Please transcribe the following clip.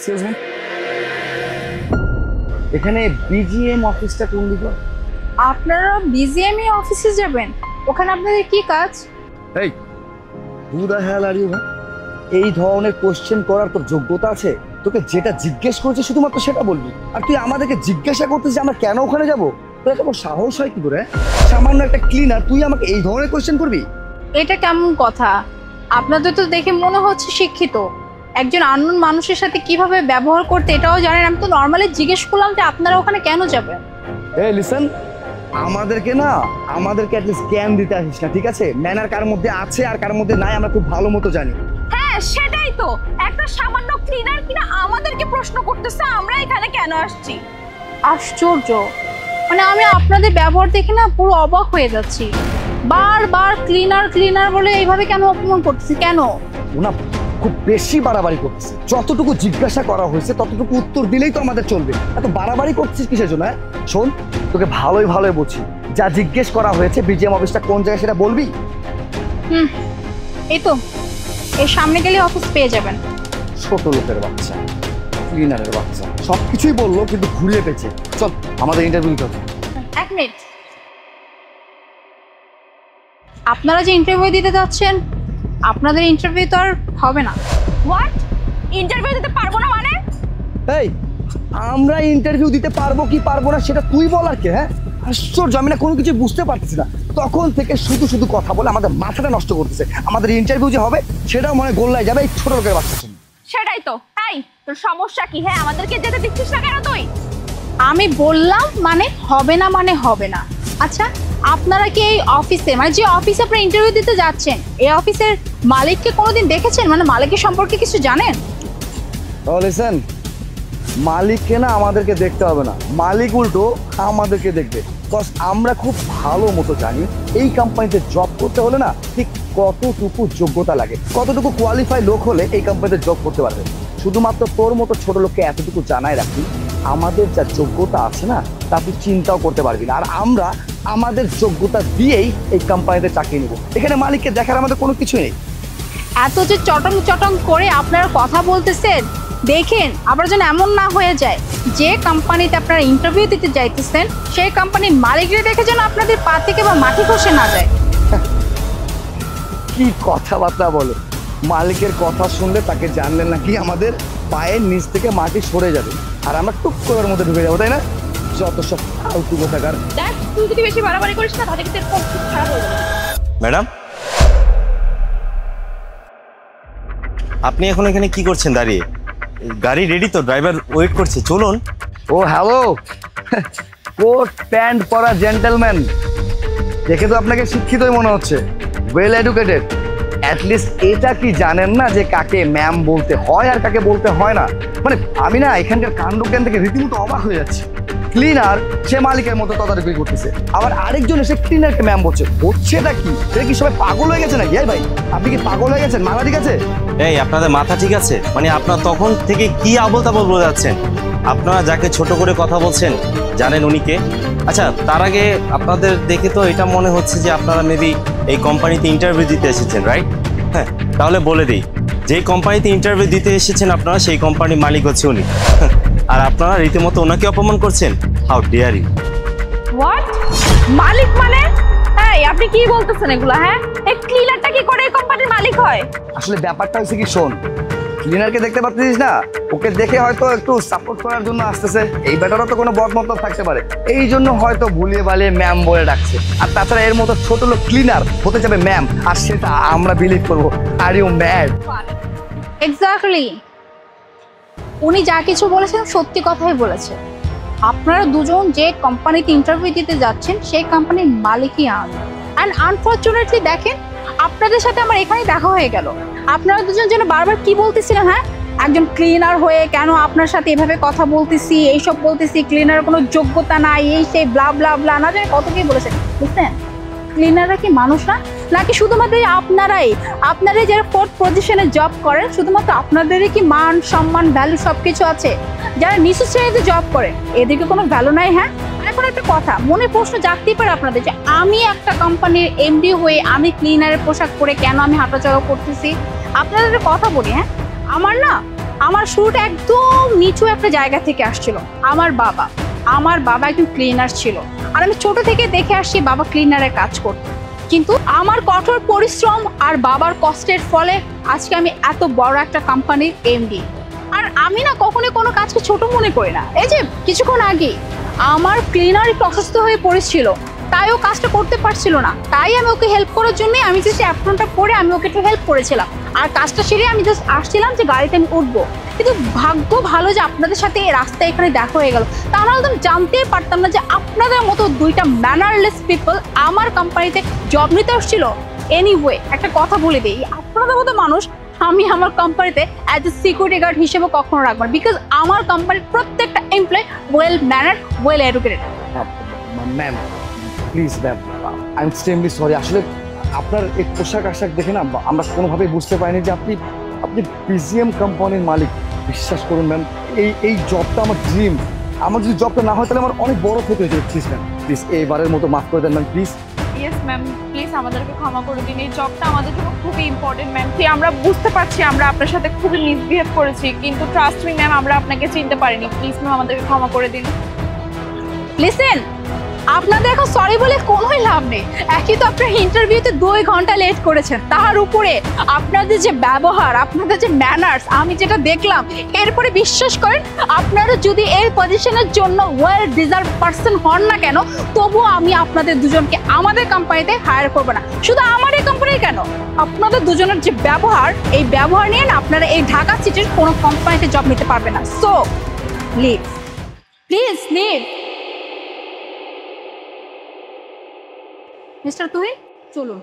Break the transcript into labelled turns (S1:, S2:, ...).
S1: Salesman, এখানে BGM অফিসটা কোন দিকে?
S2: আপনারা বিজিএমই অফিসে যাবেন? ওখানে আপনাদের কি কাজ?
S1: এই who the hell are you? এই ধরনের কোশ্চেন করার তোর যোগ্যতা আছে? তোকে যেটা জিজ্ঞেস করছে শুধুমাত্র সেটা বলবি, আর তুই আমাদেরকে জিজ্ঞাসা করতেছিস আমরা কেন ওখানে যাবো? তোর এত সাহস হয় কি করে? সামান্য একটা ক্লিনার, তুই আমাকে এই ধরনের কোশ্চেন করবি?
S2: এটা কেমন কথা? আপনাদের তো দেখে মনে হচ্ছে শিক্ষিত, একজন আননোন মানুষের সাথে কিভাবে ব্যবহার করতে এটাও জানেন। আমি তো নর্মালি জিজ্ঞেস করলাম যে আপনারা ওখানে কেন যাবেন।
S1: এই লিসেন, আমাদেরকে অ্যাটলিস্ট জ্ঞান দিতে আসিস না, ঠিক আছে? ম্যানার কার মধ্যে আছে আর কার মধ্যে নাই আমরা খুব ভালো মতো জানি।
S3: হ্যাঁ সেটাই তো, একটা সামান্য ক্লিনার কিনা আমাদেরকে প্রশ্ন করতেছে আমরা এখানে কেন আসছি।
S2: আশ্চর্য, মানে আমি আপনাদের ব্যবহার দেখে না পুরো অবাক হয়ে যাচ্ছি। বারবার ক্লিনার ক্লিনার বলে এইভাবে কেন অপমান করতেছি কেন?
S1: ওনা খুব বেশি বাড়াবাড়ি করতেছে। যতটুকু জিজ্ঞাসা করা হয়েছে ততটুকু উত্তর দিলেই তো আমাদের চলবে, এত বাড়াবাড়ি করছিস কিসের জন্য? শোন, তোকে ভালোই বলছি, যা জিজ্ঞেস করা হয়েছে বিজিএম অফিসটা কোন জায়গায় সেটা বলবি।
S2: এই তো এর সামনে গেলে অফিস পেয়ে যাবেন।
S1: ছোট লোকের বাচ্চা, ক্লিনারের বাচ্চা, সবকিছুই বললো কিন্তু ঘুরিয়ে পেয়েছে। চল আমাদের ইন্টারভিউ দিতে হবে।
S2: এক মিনিট, আপনারা যে ইন্টারভিউ দিতে যাচ্ছেন আপনাদের ইন্টারভিউ তো আর হবে না।
S3: হোয়াট? ইন্টারভিউ দিতে পারবো না মানে?
S1: এই আমরা ইন্টারভিউ দিতে পারবো কি পারবো না সেটা তুই বল আর কি? হ্যাঁ আশ্চর্য, আমি না কোনো কিছু বুঝতে পারতেছি না। তখন থেকে শুধু কথা বলে আমাদের মাথাটা নষ্ট করতেছে। আমাদের ইন্টারভিউ যে হবে সেটাও মনে গোল্লায় যাবে এই ছোট লোকের বাচ্চা।
S3: সেটাই তো। এই তোর সমস্যা কি? হ্যাঁ আমাদেরকে যেতে দিচ্ছিস না কেন তুই?
S2: আমি বললাম মানে হবে না মানে হবে না। আচ্ছা আপনারা কি এই অফিসে, মানে যে অফিসে আপনারা ইন্টারভিউ দিতে যাচ্ছেন, এই অফিসের মালিককে কোনোদিন দেখেছেন? মানে মালিকের সম্পর্কে কিছু জানেন?
S1: লিসেন, মালিককে না আমাদেরকে দেখতে হবে না, মালিক উল্টো আমাদেরকে দেখবে। বিকজ আমরা খুব ভালো মতো জানি এই কোম্পানিতে জব করতে হলে না ঠিক কতটুকু যোগ্যতা লাগে, কতটুকু কোয়ালিফাই লোক হলে এই কোম্পানিতে জব করতে পারবে। শুধুমাত্র তোর মতো ছোট লোককে এতটুকু জানাই রাখি, আমাদের যা যোগ্যতা আছে না তা তুই চিন্তাও করতে পারবি না। আর আমরা আমাদের যোগ্যতা দিয়েই এই কোম্পানিতে চাকরি নিব। এখানে মালিককে দেখার আমাদের কোনো কিছু নেই।
S2: এত যে চটং করে আপনারা কথা বলতেছেন, দেখেন আবার যেন এমন না হয়ে যায় যে কোম্পানিতে আপনারা ইন্টারভিউ দিতে যাইতেছেন সেই কোম্পানির মালিকরা দেখে যেন আপনাদের পা থেকে বা মাটি খসে না যায়।
S1: কি কথাবার্তা বলে? মালিকের কথা শুনলে তাকে জানলেন নাকি আমাদের পায়ের নিচ থেকে মাটি সরে যাবে আর আমরা টুক করার মধ্যে ঢুকে যাবো, তাই না? যত সব ফালতু কথাকার।
S3: দেখ তুই যদি বেশি বাড়াবাড়ি করিস না তাহলে কিন্তু খুব খারাপ হয়ে যাবে।
S4: ম্যাডাম, আপনি এখন এখানে কি করছেন দাঁড়িয়ে? গাড়ি রেডি তো, ড্রাইভার ওয়েট করছে, চলুন।
S1: ও হ্যালো, কোট প্যান্ট পরা জেন্টলম্যান, দেখে তো আপনাকে শিক্ষিতই মনে হচ্ছে, ওয়েল এডুকেটেড। অ্যাটলিস্ট এটা কি জানেন না যে কাকে ম্যাম বলতে হয় আর কাকে বলতে হয় না? মানে আমি না এখানকার কাণ্ডজ্ঞান থেকে রীতিমতো অবাক হয়ে যাচ্ছি। ক্লিনার সে মালিকের মতো তদারকি করতেছে, আবার আরেকজন এসে ক্লিনারকে ম্যাম বলছে। হচ্ছেটা কি? এটা কি সবাই পাগল হয়ে গেছে নাকি? ভাই আপনি কি পাগল হয়ে গেছেন? মাথা ঠিক আছে?
S4: এই আপনাদের মাথা ঠিক আছে? মানে আপনারা তখন থেকে কি আবল তাবল বলে যাচ্ছেন? আপনারা যাকে ছোট করে কথা বলছেন জানেন উনি কে? আচ্ছা তার আগে আপনাদের দেখে তো এটা মনে হচ্ছে যে আপনারা মেবি এই কোম্পানিতে ইন্টারভিউ দিতে এসেছেন, রাইট? হ্যাঁ তাহলে বলে দিই, যেই কোম্পানিতে ইন্টারভিউ দিতে এসেছেন আপনারা সেই কোম্পানির মালিক হচ্ছে উনি। আর আপনারা রীতিমতো ওনাকে অপমান করছেন। How dare you!
S3: হোয়াট? মালিক মানে? এই আপনি কি বলতেছেন এগুলা? হ্যাঁ এই ক্লিনারটা কি করে এই কোম্পানির মালিক হয়?
S1: আসলে ব্যাপারটা হচ্ছে কি, শোন, ক্লিনারকে দেখতে পাচ্ছিস না, ওকে দেখে হয়তো একটু সাপোর্ট করার জন্য আসতেছে। এই ব্যাটারও তো কোনো বদমতলব থাকতে পারে, এই জন্য হয়তো ভুলিয়ে বালিয়ে ম্যাম বলে ডাকছে। আর তাছাড়া এর মতো ছোট লোক ক্লিনার হতে যাবে ম্যাম, আর সেটা আমরা বিলিভ করবো? Are you mad?
S2: এক্স্যাক্টলি, উনি যা কিছু বলেছেন সত্যি কথাই বলেছে। আপনারা দুজন যে কোম্পানিতে ইন্টারভিউ দিতে যাচ্ছেন সেই কোম্পানির মালিকই আমি। অ্যান্ড আনফর্চুনেটলি দেখেন আপনাদের সাথে আমার এখানে দেখা হয়ে গেল। আপনারা দুজন যেন বারবার কি বলতেছিলেন, হ্যাঁ একজন ক্লিনার হয়ে কেন আপনার সাথে এভাবে কথা বলতেছি, এইসব বলতেছি, ক্লিনার কোনো যোগ্যতা নাই, এই সেই ব্লা ব্লা ব্লা, না জানি কত কি বলেছেন। বুঝলেন ক্লিনাররা কি মানুষ না? নাকি শুধুমাত্র আপনারাই যারা ফোর্থ পজিশনে জব করেন শুধুমাত্র আপনাদেরই কি মান সম্মান ভ্যালু সবকিছু আছে? যারা নিচু শ্রেণীতে জব করে এদেরকে কোনো ভ্যালু নাই? হ্যাঁ এখন একটা কথা মনে প্রশ্ন জাগতেই পারে আপনাদের যে আমি একটা কোম্পানির এমডি হয়ে আমি ক্লিনারের পোশাক পরে কেন আমি হাঁটাচলা করতেছি? আপনাদের কথা বলি, হ্যাঁ আমার না আমার শুরুটা একদম নিচু একটা জায়গা থেকে আসছিল। আমার বাবা একজন ক্লিনার ছিল, আর আমি ছোট থেকে দেখে আসছি বাবা ক্লিনারের কাজ করতো। কিন্তু আমার কঠোর পরিশ্রম আর বাবার কষ্টের ফলে আজকে আমি এত বড় একটা কোম্পানির এমডি। আর আমি না কখনোই কোনো কাজকে ছোট মনে করি না। এই যে কিছুক্ষণ আগে আমার ক্লিনার একটু অসুস্থ হয়ে পড়েছিল, তাই ও কাজটা করতে পারছিল না, তাই আমি ওকে হেল্প করার জন্যই আমি জাস্ট অ্যাপ্রনটা করে আমি ওকে একটু হেল্প করেছিলাম। আর কাজটা সেরে আমি জাস্ট আসছিলাম যে গাড়িতে আমি উঠবো। কিন্তু ভাগ্য ভালো যে আপনাদের সাথে এই রাস্তায় এখানে দেখা হয়ে গেল, তা নাহলে তো আমি জানতেই পারতাম না যে আপনাদের মতো দুইটা ম্যানারলেস পিপল আমার কোম্পানিতে জব নিতে আসছিল। এনিওয়ে, একটা কথা বলে দিই, আপনাদের মতো মানুষ আমি আমার কোম্পানিতে অ্যাজ এ সিকিউরিটি গার্ড হিসেবে কখনো রাখবো না, বিকজ আমার কোম্পানির প্রত্যেকটা employee well manner, well educated.
S1: Ma'am please ma'am, I am extremely sorry. আসলে আপনার এই পোশাক আশাক দেখে না আমরা কোনোভাবেই বুঝতে পারিনি যে আপনি পিজিএম কোম্পানির মালিক। বিশ্বাস করুন ম্যাম, এই জবটা আমার ড্রিম। আমার যদি জবটা না হয় তাহলে আমার অনেক বড় ক্ষতি হয়েছে। প্লিজ ম্যাম, প্লিজ এবারের মতো মাফ করে দেন ma'am, please.
S3: Yes ma'am, please আমাদেরকে ক্ষমা করে দিন। এই জবটা আমাদের জন্য খুবই ইম্পর্টেন্ট ম্যাম। আমরা বুঝতে পারছি আমরা আপনার সাথে খুবই মিসবিহেভ করেছি, কিন্তু ট্রাস্ট মি ম্যাম, আমরা আপনাকে চিনতে পারিনি। প্লিজ ম্যাম, আমাদেরকে ক্ষমা করে দিন।
S2: লিসেন, আপনাদের এখন সরি বলে কোনোই লাভ নেই। একই তো আপনার ইন্টারভিউতে 2 ঘন্টা লেট করেছেন, তার উপরে আপনাদের যে ব্যবহার, আপনাদের যে ম্যানার্স আমি যেটা দেখলাম, এরপরে বিশ্বাস করেন আপনারা যদি এই পজিশনের জন্য ওয়েল ডিজার্ভ পারসন হন না কেন, তবুও আমি আপনাদের দুজনকে আমাদের কোম্পানিতে হায়ার করবো না। শুধু আমার এই কোম্পানি কেন, আপনাদের দুজনের যে ব্যবহার, এই ব্যবহার নিয়ে না আপনারা এই ঢাকা সিটির কোনো কোম্পানিতে জব নিতে পারবেন না। So leave, please leave. Mister Tuhin, চলুন।